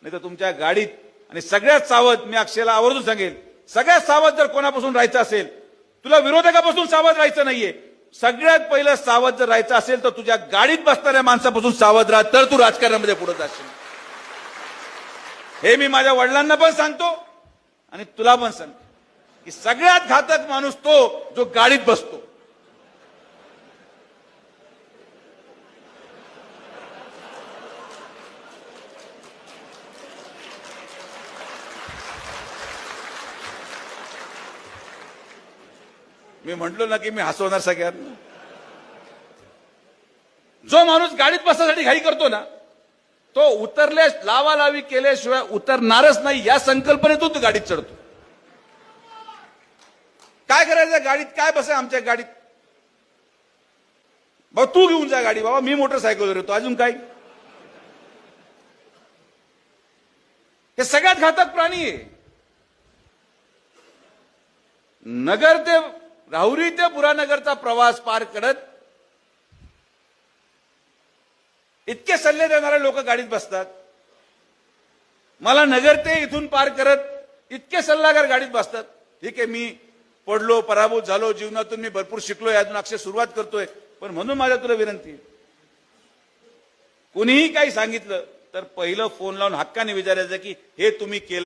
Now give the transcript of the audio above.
नाही तर तुमच्या गाडीत. आणि सगळ्यात सावध, मी अक्षयला आवर्जून सांगेल, सगळ्यात सावध जर कोणापासून राहायचं असेल, तुला विरोधकापासून सावध राहायचं नाहीये, सगळ्यात पहिलं सावध जर राहायचं असेल तर तुझ्या गाडीत बसणाऱ्या माणसापासून सावध राहा, तर तू राजकारणामध्ये पुढे जाशील. हे मी माझ्या वडिलांना पण सांगतो आणि तुला पण सांगतो की सगळ्यात घातक माणूस तो जो गाडीत बसतो. मी म्हंटलो ना की मी हसवणार सगळ्यांना. जो माणूस गाडीत बसण्यासाठी घाई करतो ना, तो उतरल्या लावालावी केल्याशिवाय उतरणारच नाही या संकल्पनेतून तो गाडीत चढतो. काय करायचं गाडीत, काय बस आमच्या गाडीत, बाबा तू घेऊन जा गाडी, बाबा मी मोटरसायकलवर येतो, अजून काय. हे सगळ्यात घातक प्राणी आहे. नगर ते राहुरी ते बुरानगरचा प्रवास पार करत इतके सल्ले देणारे लोक गाडीत बसतात. मला नगर ते इथून पार करत इतके सल्लागार गाडीत बसतात. ठीक आहे, मी पडलो, पराभूत झालो, जीवनातून मी भरपूर शिकलोय, अजून अक्षय सुरुवात करतोय, पण म्हणून माझ्या तुला विनंती आहे, कुणीही काही सांगितलं तर पहिलं फोन लावून हक्काने विचारायचं की हे तुम्ही केलं